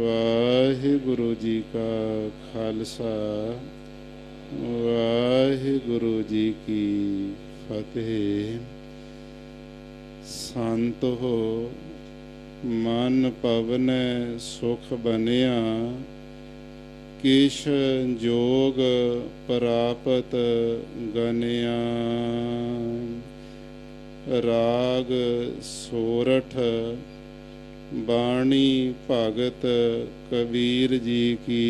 ਵਾਹਿਗੁਰੂ ਜੀ ਕਾ ਖਾਲਸਾ ਵਾਹਿਗੁਰੂ ਜੀ ਕੀ ਫਤਿਹ। ਸੰਤ ਹੋ ਮਨ ਪਵਨੈ ਸੁਖ ਬਨਿਆ, ਕਿਛ ਜੋਗ ਪ੍ਰਾਪਤ ਗਨਿਆ। ਰਾਗ ਸੋਰਠ ਬਾਣੀ ਭਗਤ ਕਬੀਰ ਜੀ ਕੀ।